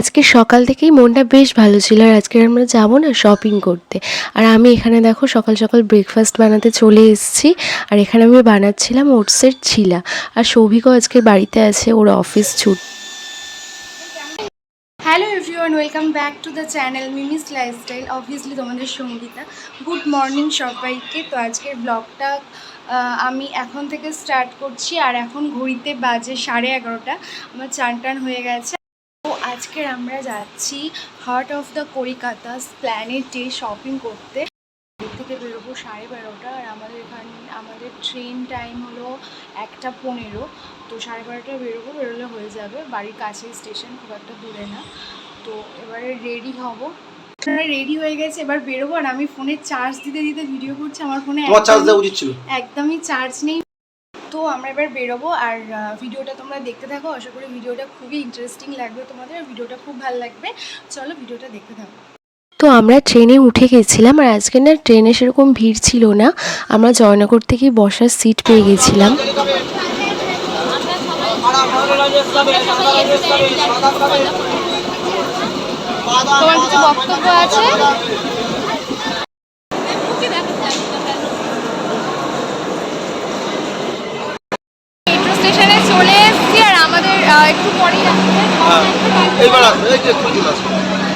আজকে সকাল থেকেই মনটা বেশ ভালো ছিল আর আজকে আমরা যাব না শপিং করতে। আর আমি এখানে দেখো সকাল সকাল ব্রেকফাস্ট বানাতে চলে এসেছি। আর এখানে আমি বানাচ্ছিলাম ওটসের ছিলা। আর সৌভিকও আজকে বাড়িতে আছে, ওর অফিস ছুটি। Hello everyone, welcome back to the channel Mimi's lifestyle. Obviously তোমাদের সঙ্গীতা। গুড মর্নিং সবাইকে। তো আজকের ব্লগটা আমি এখন থেকে স্টার্ট করছি। আর এখন ঘড়িতে বাজে 11:30। আমার চান টান হয়ে গেছে। তো আজকের আমরা যাচ্ছি হার্ট অফ দ্য কলকাতা প্ল্যানেটে শপিং করতে। বাড়ি থেকে বেরোবো 12:30। আর আমাদের ট্রেন টাইম হলো 1:15। তো 12:30 বেরোলে হয়ে যাবে। বাড়ির কাছেই স্টেশন, খুব একটা দূরে না। তো এবারে রেডি হব, রেডি হয়ে গেছে, এবার বেরোবো। আর আমি ফোনে চার্জ দিতে দিতে ভিডিও করছি, আমার ফোনে একদমই চার্জ নেই। তো আমরা এবার বেরোবো। আর ভিডিওটা তোমরা দেখতে থাকো। আশা করি ভিডিওটা খুবই ইন্টারেস্টিং লাগবে তোমাদের, ভিডিওটা খুব ভালো লাগবে। চলো ভিডিওটা দেখতে থাকো। তো আমরা ট্রেনে উঠে গেছিলাম। আর আজকে না ট্রেনে সেরকম ভিড় ছিল না, আমরা জয়নগর থেকে বসার সিট পেয়ে গেছিলাম। তোমার কিছু বক্তব্য আছে? মেট্রো স্টেশনে চলে এসেছি। আর আমাদের একটু পরেই আসবে,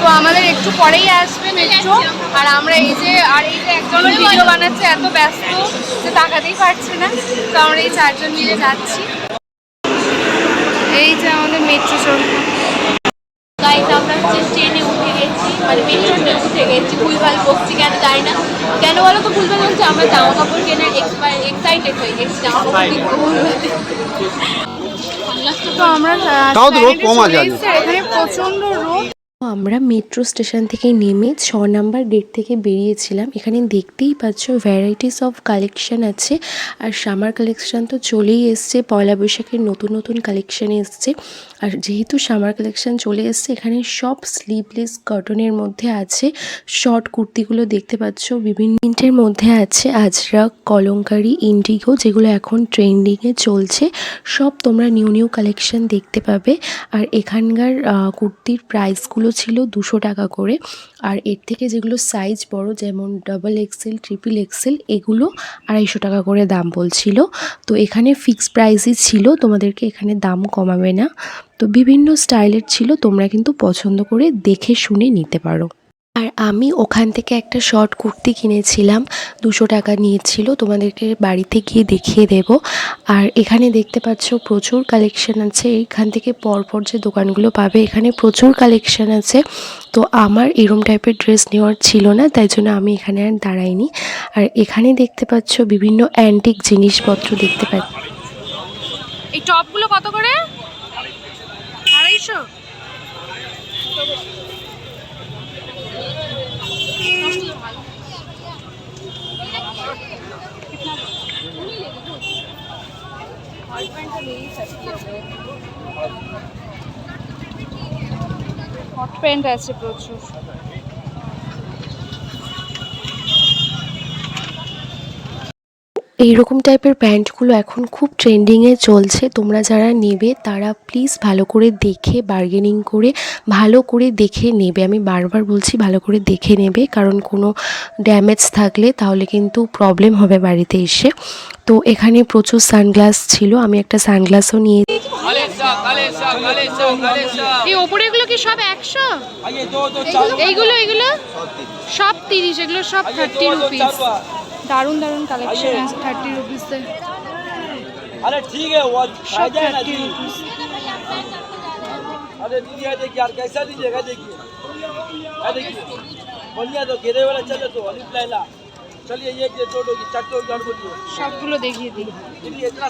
তো আমাদের একটু পরেই আসবে মেট্রো। আর আমরা এই যে একজন ভিডিও বানাচ্ছে, এত ব্যস্ত যে তাকাতেই পারছে না। তো আমরা এই 4 জন মিলে যাচ্ছি। এই যে আমাদের মেট্রো চলছে। আমরা হচ্ছে ট্রেনে উঠে গেছি, মানে মেট্রো ট্রেনে উঠে গেছি। ভুলভাল বকছি কেন জানি না, কেন বলো তো ভুলভাল বলছি। আমরা জামা কাপড় কেনার এক্সাইটেড হয়ে গেছি, জামা কাপড় কিনবো। তো আমরা এখানে প্রচন্ড রোদ। আমরা মেট্রো স্টেশন থেকে নেমে 6 নাম্বার গেট থেকে বেরিয়েছিলাম। এখানে দেখতেই পাচ্ছ ভ্যারাইটিস অফ কালেকশান আছে। আর সামার কালেকশান তো চলেই এসছে, পয়লা বৈশাখের নতুন নতুন কালেকশান এসছে। আর যেহেতু সামার কালেকশান চলে এসছে, এখানে সব স্লিভলেস কটনের মধ্যে আছে। শর্ট কুর্তিগুলো দেখতে পাচ্ছ বিভিন্ন প্রিন্টের মধ্যে আছে, আজরাক, কলমকারি, ইন্ডিগো, যেগুলো এখন ট্রেন্ডিংয়ে চলছে। সব তোমরা নিউ নিউ কালেকশান দেখতে পাবে। আর এখানকার কুর্তির প্রাইসগুলো ছিল 200 টাকা করে। আর এর থেকে যেগুলো সাইজ বড়, যেমন ডাবল এক্সেল, ট্রিপল এক্সেল, এগুলো 250 টাকা করে দাম বলছিল। তো এখানে ফিক্সড প্রাইসই ছিল, তোমাদেরকে এখানে দাম কমাবে না। তো বিভিন্ন স্টাইলের ছিল, তোমরা কিন্তু পছন্দ করে দেখে শুনে নিতে পারো। আর আমি ওখান থেকে একটা শর্ট কুর্তি কিনেছিলাম, 200 টাকা নিয়েছিল, তোমাদেরকে বাড়িতে গিয়ে দেখিয়ে দেব। আর এখানে দেখতে পাচ্ছ প্রচুর কালেকশন আছে। এইখান থেকে পরপর যে দোকানগুলো পাবে, এখানে প্রচুর কালেকশন আছে। তো আমার এরম টাইপের ড্রেস নেওয়ার ছিল না, তাই জন্য আমি এখানে আর দাঁড়াইনি। আর এখানে দেখতে পাচ্ছ বিভিন্ন অ্যান্টিক জিনিসপত্র দেখতে পাচ্ছি। এই টপগুলো কত করে? 250। হট প্যান্ট আছে প্রচুর। এইরকম টাইপের প্যান্টগুলো এখন খুব ট্রেন্ডিংয়ে চলছে। তোমরা যারা নেবে তারা প্লিজ ভালো করে দেখে বার্গেনিং করে ভালো করে দেখে নেবে। আমি বারবার বলছি ভালো করে দেখে নেবে, কারণ কোনো ড্যামেজ থাকলে তাহলে কিন্তু প্রবলেম হবে বাড়িতে এসে। তো এখানে প্রচুর সানগ্লাস ছিল, আমি একটা সানগ্লাসও নিয়ে। এই ওপরে এগুলো কি সব 100? এইগুলো সব 30, এগুলো সব 30 রুপিস। দারুন দারুন কালেকশন আছে 30 রুপিসে। अरे ठीक है वो সব 30 রুপিস। अरे दीजिए देखिए यार कैसा दीजिएगा, देखिए बोलिए तो घेरे वाला चले तो अलिफ लैला चलिए एक ये दो डोगी चार डोगी और बोलिए সবগুলো দেখিয়ে দিই। दीजिए इतना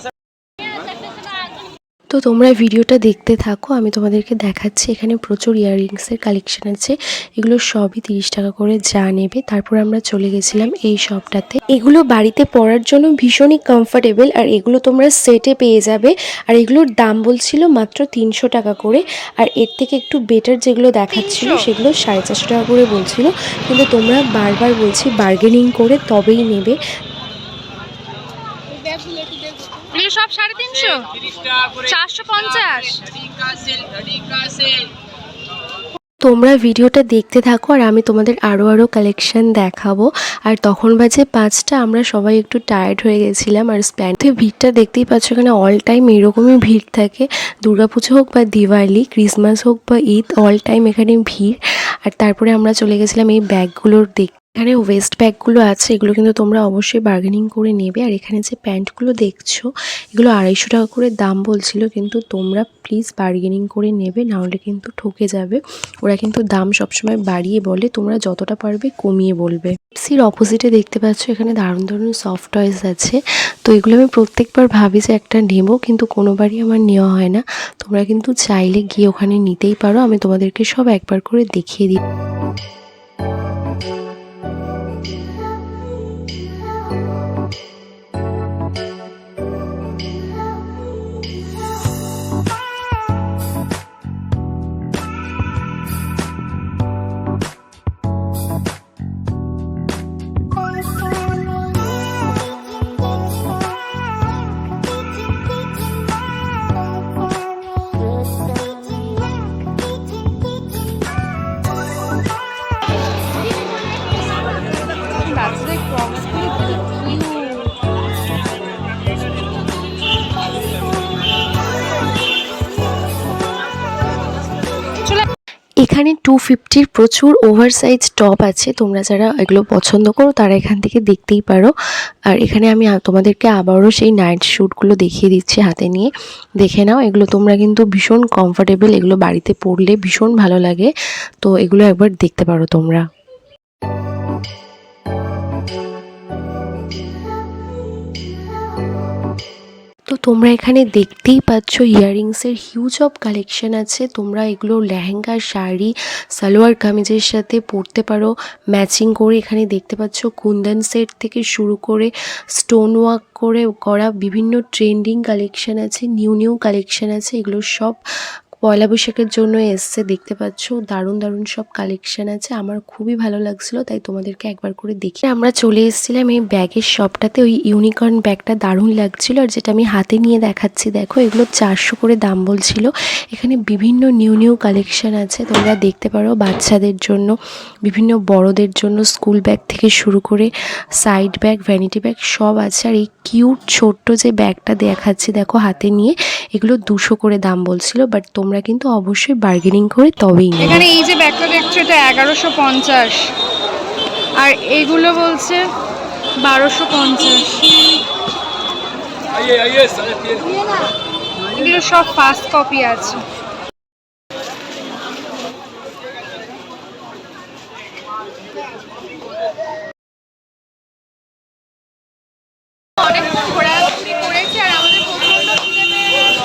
তো তোমরা ভিডিওটা দেখতে থাকো, আমি তোমাদেরকে দেখাচ্ছি। এখানে প্রচুর ইয়াররিংসের কালেকশন আছে, এগুলো সবই 30 টাকা করে যা নেবে। তারপর আমরা চলে গেছিলাম এই শপটাতে। এগুলো বাড়িতে পরার জন্য ভীষণই কমফোর্টেবল, আর এগুলো তোমরা সেটে পেয়ে যাবে। আর এগুলোর দাম বলছিল মাত্র 300 টাকা করে। আর এর থেকে একটু বেটার যেগুলো দেখাচ্ছিল সেগুলো 450 টাকা করে বলছিল। কিন্তু তোমরা বারবার বলছি বার্গেনিং করে তবেই নেবে। এগুলো সব 350, 450। তোমরা ভিডিওটা দেখতে থাকো আর আমি তোমাদের আরও কালেকশন দেখাবো। আর তখন বাজে 5টা, আমরা সবাই একটু টায়ার্ড হয়ে গেছিলাম। আর স্প্ল্যানেডে ভিড়টা দেখতেই পাচ্ছ, এখানে অল টাইম এরকমই ভিড় থাকে। দুর্গাপুজো হোক বা দিওয়ালি, ক্রিসমাস হোক বা ঈদ, অল টাইম এখানে ভিড়। আর তারপরে আমরা চলে গেছিলাম এই ব্যাগগুলোর দেখতে। এখানে ওয়েস্ট ব্যাগগুলো আছে, এগুলো কিন্তু তোমরা অবশ্যই বার্গেনিং করে নেবে। আর এখানে যে প্যান্টগুলো দেখছো, এগুলো 250 টাকা করে দাম বলছিল, কিন্তু তোমরা প্লিজ বার্গেনিং করে নেবে, নাহলে কিন্তু ঠকে যাবে। ওরা কিন্তু দাম সবসময় বাড়িয়ে বলে, তোমরা যতটা পারবে কমিয়ে বলবে। সির অপোজিটে দেখতে পাচ্ছ এখানে দারুণ দারুণ সফট টয়েস আছে। তো এগুলো আমি প্রত্যেকবার ভাবি যে একটা নেব, কিন্তু কোনোবারই আমার নেওয়া হয় না। তোমরা কিন্তু চাইলে গিয়ে ওখানে নিতেই পারো, আমি তোমাদেরকে সব একবার করে দেখিয়ে দিই। এখানে 250-র প্রচুর ওভারসাইজ টপ আছে। তোমরা যারা এগুলো পছন্দ করো তারা এখান থেকে দেখতেই পারো। আর এখানে আমি তোমাদেরকে আবারও সেই নাইট শ্যুটগুলো দেখিয়ে দিচ্ছি হাতে নিয়ে, দেখে নাও। এগুলো তোমরা কিন্তু ভীষণ কমফোর্টেবল, এগুলো বাড়িতে পরলে ভীষণ ভালো লাগে। তো এগুলো একবার দেখতে পারো তোমরা। তো তোমরা এখানে দেখতেই পাচ্ছ ইয়াররিংসের হিউজ অফ কালেকশন আছে। তোমরা এগুলো লেহেঙ্গা, শাড়ি, সালোয়ার কামিজের সাথে পরতে পারো ম্যাচিং করে। এখানে দেখতে পাচ্ছ কুন্দন সেট থেকে শুরু করে স্টোন ওয়ার্ক করে করা বিভিন্ন ট্রেন্ডিং কালেকশন আছে, নিউ কালেকশন আছে। এগুলো সব পয়লা বৈশাখের জন্য এসছে, দেখতে পাচ্ছ দারুণ দারুণ সব কালেকশন আছে। আমার খুবই ভালো লাগছিল, তাই তোমাদেরকে একবার করে দেখি। আমরা চলে এসেছিলাম এই ব্যাগের শপটাতে। ওই ইউনিকর্ন ব্যাগটা দারুণ লাগছিল, আর যেটা আমি হাতে নিয়ে দেখাচ্ছি দেখো, এগুলো 400 করে দাম বলছিল। এখানে বিভিন্ন নিউ কালেকশন আছে, তোমরা দেখতে পারো। বাচ্চাদের জন্য, বিভিন্ন বড়দের জন্য স্কুল ব্যাগ থেকে শুরু করে সাইড ব্যাগ, ভ্যানিটি ব্যাগ সব আছে। আর এই কিউট ছোট্ট যে ব্যাগটা দেখাচ্ছি দেখো হাতে নিয়ে, এগুলো 200 করে দাম বলছিল, বাট তোমরা কিন্তু অবশ্যই বার্গেনিং করে তবেই নেবে। এখানে এই যে ব্যাগটা দেখছো, এটা 1150, আর এইগুলো বলছে 1250। এগুলো সব ফার্স্ট কপি আছে। অনেকক্ষণ ঘোরাঘুরি করেছি, আর আমাদের প্রচন্ড খিদে পেয়ে গেছে।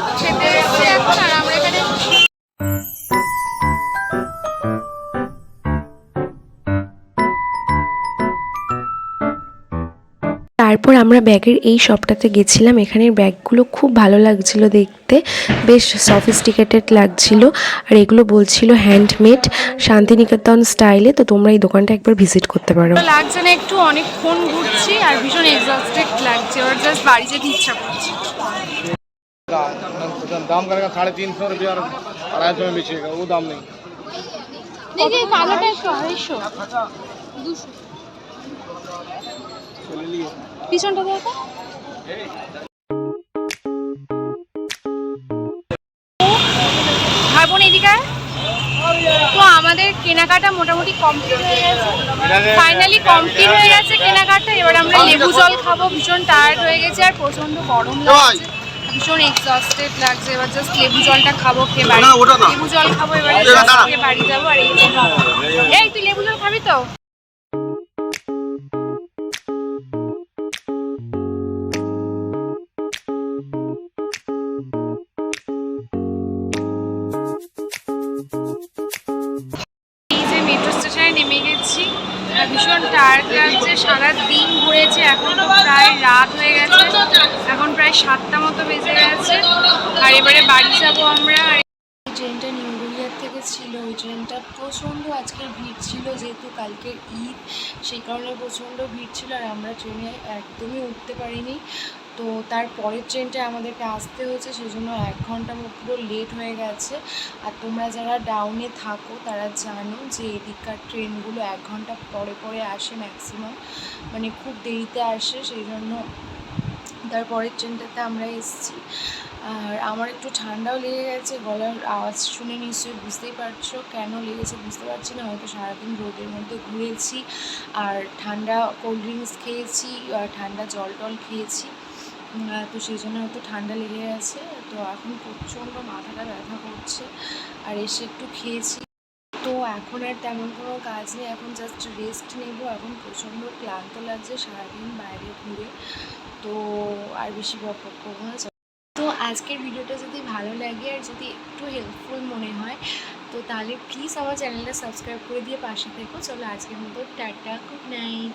তো খেতে এসেছি এখন, আর আমরা এখানে তারপর আমরা ব্যাগের এই শপটাতে গেছিলাম। এখানের ব্যাগগুলো খুব ভালো লাগছিল দেখতে, বেশ সফিস্টিকেটেড লাগছিল। আর এগুলো বলছিল হ্যান্ডমেড, শান্তিনিকেতন স্টাইলে। তো তোমরা এই দোকানটা একবার ভিজিট করতে পারো। লাগছে না একটু, অনেকক্ষণ ঘুরছি আর ভীষণ এক্সস্টেড লাগছে, ওর জাস্ট বাড়ি যেতে ইচ্ছা করছে। दाम करेगा 350 रुपया और 250 में बेचेगा, वो दाम नहीं। দেখি কালোটা একটু 250, 200 পিছনটা দেখো। ভাই বোন এদিকে আয়। তো আমাদের কেনাকাটা মোটামুটি কমপ্লিট হয়ে গেছে, ফাইনালি কমপ্লিট হয়ে গেছে কেনাকাটা। এবার আমরা লেবু জল খাবো, ভীষণ টায়ার্ড হয়ে গেছে আর প্রচন্ড গরম লাগছে, ভীষণ এক্সস্টেড লাগছে। এবার জাস্ট লেবু জলটা খাবো, খেয়ে বাড়ি লেবু জল খাবো, এবারে খেয়ে বাড়ি যাবো। আর এই তুই লেবু জল খাবি তো? মেট্রো স্টেশনে নেমে গেছি, ভীষণ টায়ার্ড লাগছে, সারাদিন ঘুরেছে। এখন তো প্রায় রাত হয়ে গেছে, এখন প্রায় 7টা মতো বেজে গেছে। আর এবারে বাড়ি যাবো আমরা। ট্রেনটা নিউ গড়িয়ার থেকে ছিল, ওই ট্রেনটা প্রচণ্ড আজকের ভিড় ছিল, যেহেতু কালকের ঈদ সেই কারণে প্রচণ্ড ভিড় ছিল। আর আমরা ট্রেনে একদমই উঠতে পারিনি। তো তার পরের ট্রেনটা আমাদেরকে আসতে হয়েছে, সেই জন্য 1 ঘন্টা পুরো লেট হয়ে গেছে। আর তোমরা যারা ডাউনে থাকো তারা জানো যে এদিককার ট্রেনগুলো 1 ঘন্টা পরে পরে আসে ম্যাক্সিমাম, মানে খুব দেরিতে আসে, সেই জন্য তার পরের ট্রেনটাতে আমরা এসেছি। আর আমার একটু ঠান্ডাও লেগে গেছে, গলার আওয়াজ শুনে নিশ্চয়ই বুঝতেই পারছো কেন লেগেছে, বুঝতে পারছি না, হয়তো সারাদিন রোদের মধ্যে ঘুরেছি আর ঠান্ডা কোল্ড ড্রিঙ্কস খেয়েছি আর ঠান্ডা জল টল খেয়েছি, তো সেই জন্য হয়তো ঠান্ডা লেগে গেছে। তো এখন প্রচণ্ড মাথাটা ব্যথা করছে আর এসে একটু খেয়েছি। তো এখন আর তেমন কোনো কাজ নেই, এখন জাস্ট রেস্ট নেব। এখন প্রচণ্ড ক্লান্ত লাগছে সারাদিন বাইরে ঘুরে, তো আর বেশি বক করবো না। তো আজকের ভিডিওটা যদি ভালো লাগে আর যদি একটু হেল্পফুল মনে হয় তো তাহলে প্লিজ আমার চ্যানেলটা সাবস্ক্রাইব করে দিয়ে পাশে থেকো। চলো আজকের মতো টাটা, গুড নাইট।